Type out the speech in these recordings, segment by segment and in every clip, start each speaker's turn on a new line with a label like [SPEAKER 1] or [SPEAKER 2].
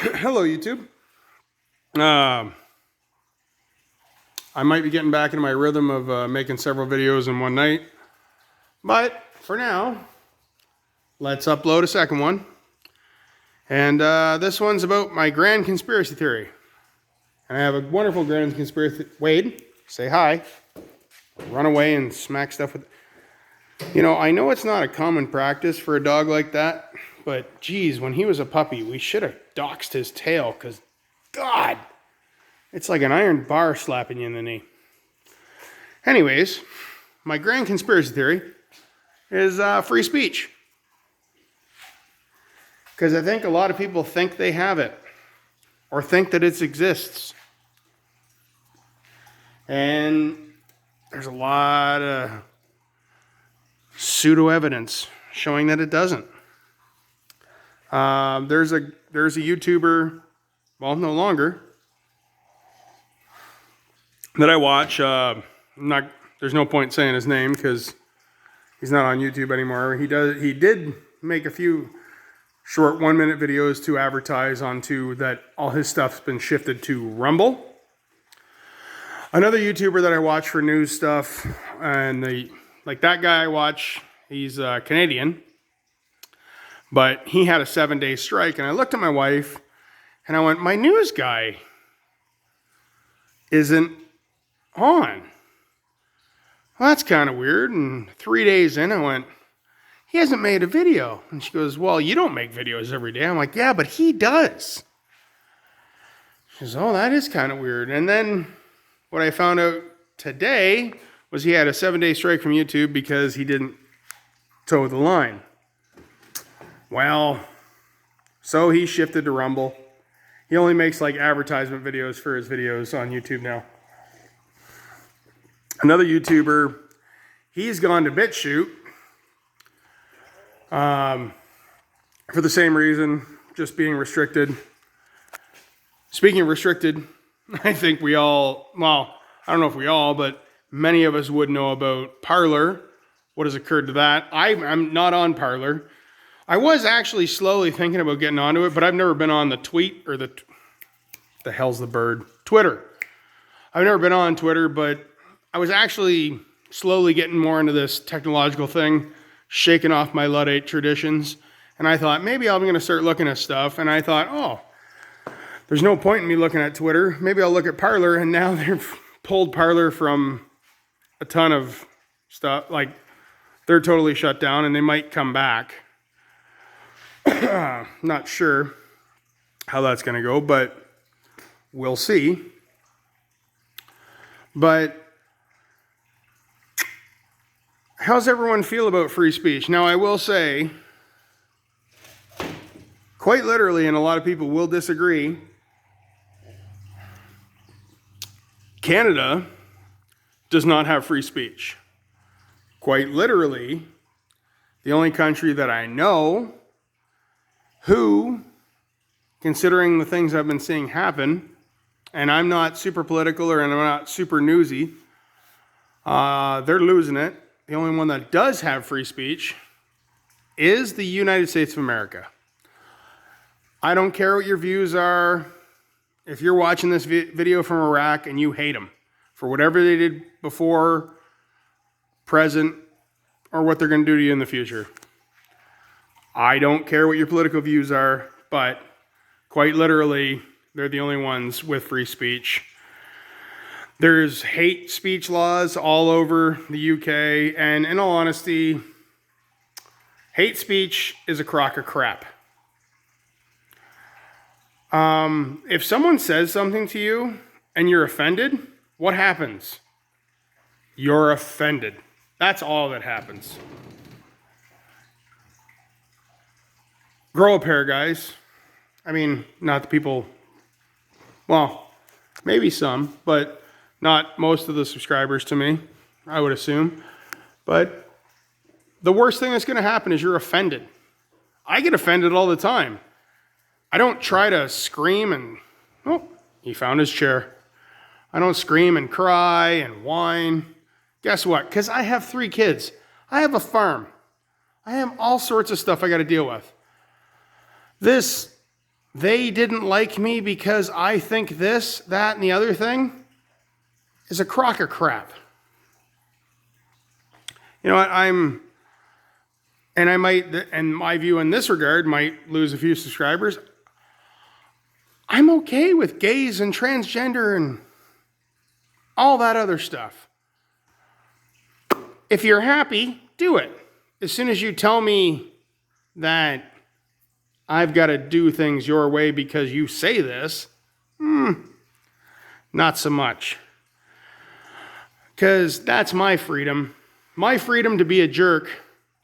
[SPEAKER 1] Hello, YouTube. I might be getting back into my rhythm of making several videos in one night. But for now, let's upload a second one. And this one's about my grand conspiracy theory. And I have a wonderful grand conspiracy... Wade, say hi. Run away and smack stuff with... You know, I know it's not a common practice for a dog like that. But, geez, when he was a puppy, we should have doxed his tail. Because, God, it's like an iron bar slapping you in the knee. Anyways, my grand conspiracy theory is free speech. Because I think a lot of people think they have it. Or think that it exists. And there's a lot of pseudo-evidence showing that it doesn't. There's a YouTuber, well, no longer, that I watch. There's no point saying his name because he's not on YouTube anymore. He did make a few short 1-minute videos to advertise onto that all his stuff's been shifted to Rumble. Another YouTuber that I watch for news stuff, and that guy I watch, he's Canadian, but he had a 7-day strike, and I looked at my wife, and I went, my news guy isn't on. Well, that's kind of weird, and 3 days in, I went, he hasn't made a video. And she goes, well, you don't make videos every day. I'm like, yeah, but he does. She goes, oh, that is kind of weird. And then what I found out today was he had a 7-day strike from YouTube because he didn't toe the line. Well, so he shifted to Rumble. He only makes like advertisement videos for his videos on YouTube now. Another YouTuber, he's gone to BitChute for the same reason, just being restricted. Speaking of restricted, I think we all, well, I don't know if we all, but many of us would know about Parler. What has occurred to that? I'm not on Parler. I was actually slowly thinking about getting onto it, but I've never been on the tweet, or the hell's the bird? Twitter. I've never been on Twitter, but I was actually slowly getting more into this technological thing, shaking off my Luddite traditions, and I thought, maybe I'm going to start looking at stuff, and I thought, oh, there's no point in me looking at Twitter. Maybe I'll look at Parler, and now they've pulled Parler from a ton of stuff. Like, they're totally shut down, and they might come back. Not sure how that's going to go, but we'll see. But how's everyone feel about free speech? Now, I will say, quite literally, and a lot of people will disagree, Canada does not have free speech. Quite literally, the only country that I know who, considering the things I've been seeing happen, and I'm not super political or I'm not super newsy, they're losing it. The only one that does have free speech is the United States of America. I don't care what your views are. If you're watching this video from Iraq and you hate them for whatever they did before, present, or what they're going to do to you in the future, I don't care what your political views are, but quite literally, they're the only ones with free speech. There's hate speech laws all over the UK, and in all honesty, hate speech is a crock of crap. If someone says something to you and you're offended, what happens? You're offended. That's all that happens. Grow a pair, guys. I mean, not the people, well, maybe some, but not most of the subscribers to me, I would assume. But the worst thing that's going to happen is you're offended. I get offended all the time. I don't try to scream and, oh, he found his chair. I don't scream and cry and whine. Guess what? Because I have 3 kids. I have a farm. I have all sorts of stuff I got to deal with. This they didn't like me because I think this, that, and the other thing is a crock of crap. You know what, and my view in this regard might lose a few subscribers. I'm okay with gays and transgender and all that other stuff. If you're happy, do it. As soon as you tell me that I've got to do things your way because you say this, not so much. Because that's my freedom. My freedom to be a jerk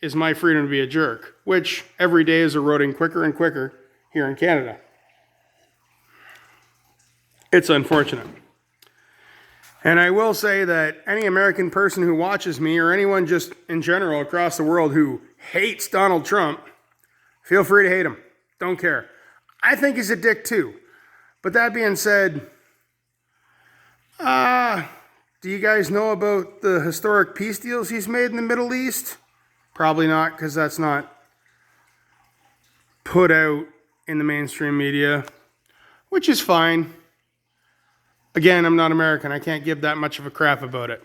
[SPEAKER 1] is my freedom to be a jerk, which every day is eroding quicker and quicker here in Canada. It's unfortunate. And I will say that any American person who watches me, or anyone just in general across the world who hates Donald Trump, feel free to hate him. Don't care. I think he's a dick too. But that being said, do you guys know about the historic peace deals he's made in the Middle East? Probably not, because that's not put out in the mainstream media, which is fine. Again, I'm not American. I can't give that much of a crap about it.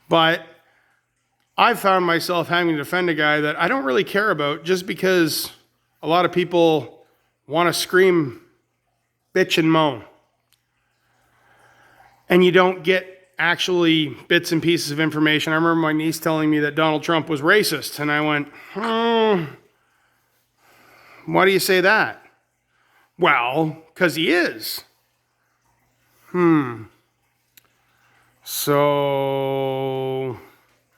[SPEAKER 1] But I've found myself having to defend a guy that I don't really care about just because a lot of people want to scream, bitch, and moan. And you don't get actually bits and pieces of information. I remember my niece telling me that Donald Trump was racist, and I went, why do you say that? Well, because he is. So,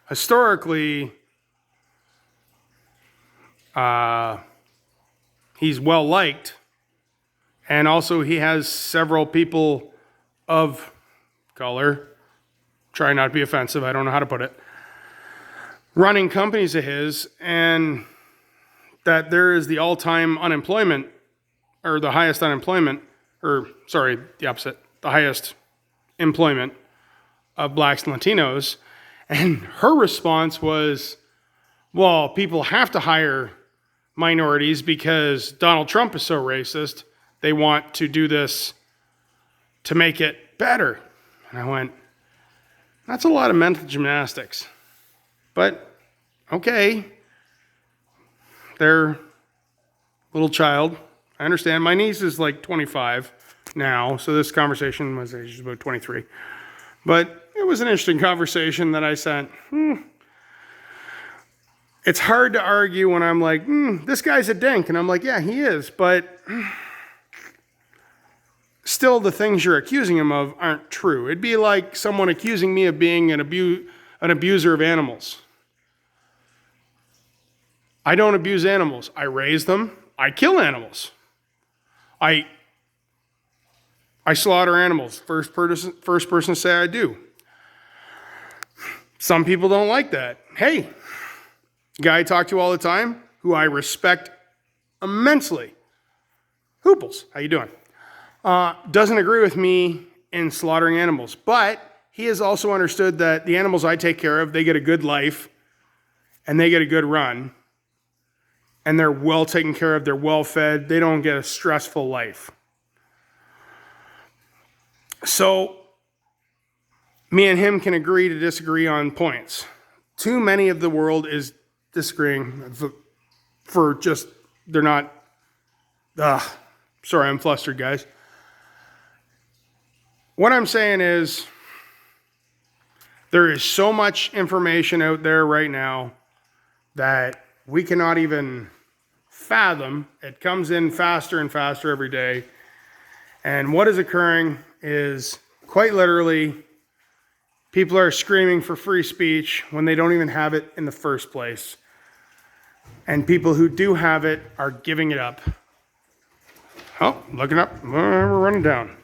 [SPEAKER 1] historically, he's well liked, and also he has several people of color, try not to be offensive, I don't know how to put it, running companies of his, and that there is the all-time unemployment, or the highest unemployment, or sorry, the opposite, the highest employment of blacks and Latinos. And her response was, well, people have to hire minorities because Donald Trump is so racist. They want to do this to make it better. And I went, that's a lot of mental gymnastics. But, okay, they're a little child. I understand. My niece is like 25 now, so this conversation was she's about 23. But it was an interesting conversation that I sent. It's hard to argue when I'm like, this guy's a dink. And I'm like, yeah, he is. But still the things you're accusing him of aren't true. It'd be like someone accusing me of being an abuser of animals. I don't abuse animals. I raise them. I kill animals. I slaughter animals. First person to say I do. Some people don't like that. Hey, guy I talk to all the time, who I respect immensely, Hooples, how you doing? Doesn't agree with me in slaughtering animals, but he has also understood that the animals I take care of, they get a good life, and they get a good run, and they're well taken care of, they're well fed, they don't get a stressful life. So, me and him can agree to disagree on points. Too many of the world is disagreeing for just, they're not, sorry, I'm flustered, guys. What I'm saying is, there is so much information out there right now that we cannot even fathom. It comes in faster and faster every day. And what is occurring is, quite literally, people are screaming for free speech when they don't even have it in the first place. And people who do have it are giving it up. Oh, looking up. We're running down.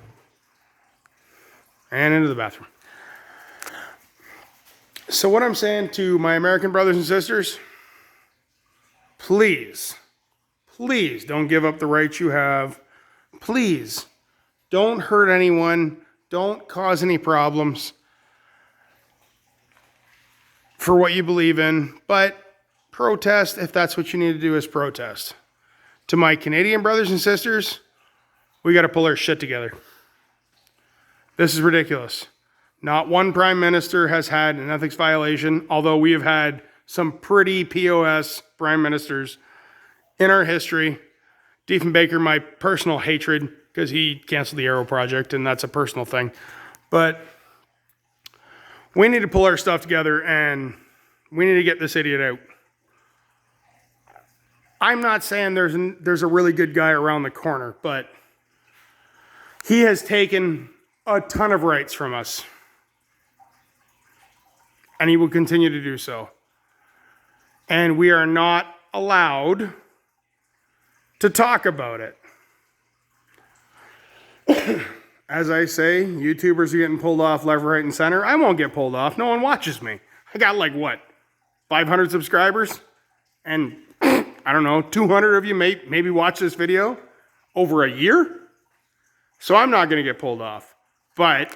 [SPEAKER 1] And into the bathroom. So what I'm saying to my American brothers and sisters, please don't give up the rights you have. Please don't hurt anyone. Don't cause any problems for what you believe in. But protest if that's what you need to do, is protest. to my Canadian brothers and sisters, we got to pull our shit together. This is ridiculous. Not one prime minister has had an ethics violation, although we have had some pretty POS prime ministers in our history. Diefenbaker, my personal hatred, because he canceled the Arrow project, and that's a personal thing. But we need to pull our stuff together, and we need to get this idiot out. I'm not saying there's a really good guy around the corner, but he has taken a ton of rights from us. And he will continue to do so. And we are not allowed to talk about it. As I say, YouTubers are getting pulled off left, right, and center. I won't get pulled off. No one watches me. I got like, what, 500 subscribers? And I don't know, 200 of you maybe watch this video over a year? So I'm not going to get pulled off. But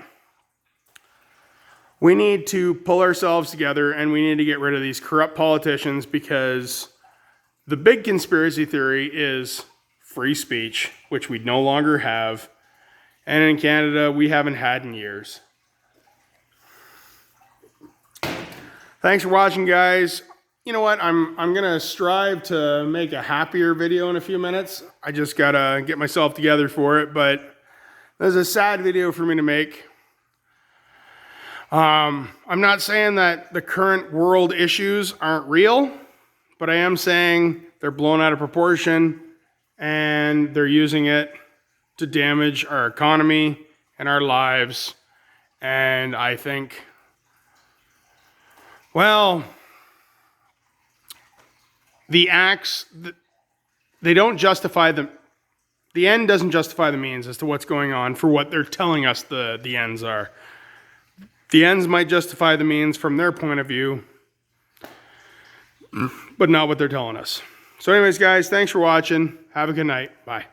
[SPEAKER 1] we need to pull ourselves together, and we need to get rid of these corrupt politicians, because the big conspiracy theory is free speech, which we no longer have. And in Canada, we haven't had in years. Thanks for watching, guys. You know what? I'm going to strive to make a happier video in a few minutes. I just got to get myself together for it, but this is a sad video for me to make. I'm not saying that the current world issues aren't real, but I am saying they're blown out of proportion, and they're using it to damage our economy and our lives. And I think, well, the acts, they don't justify the end doesn't justify the means as to what's going on for what they're telling us the ends are. The ends might justify the means from their point of view, but not what they're telling us. So anyways, guys, thanks for watching. Have a good night. Bye.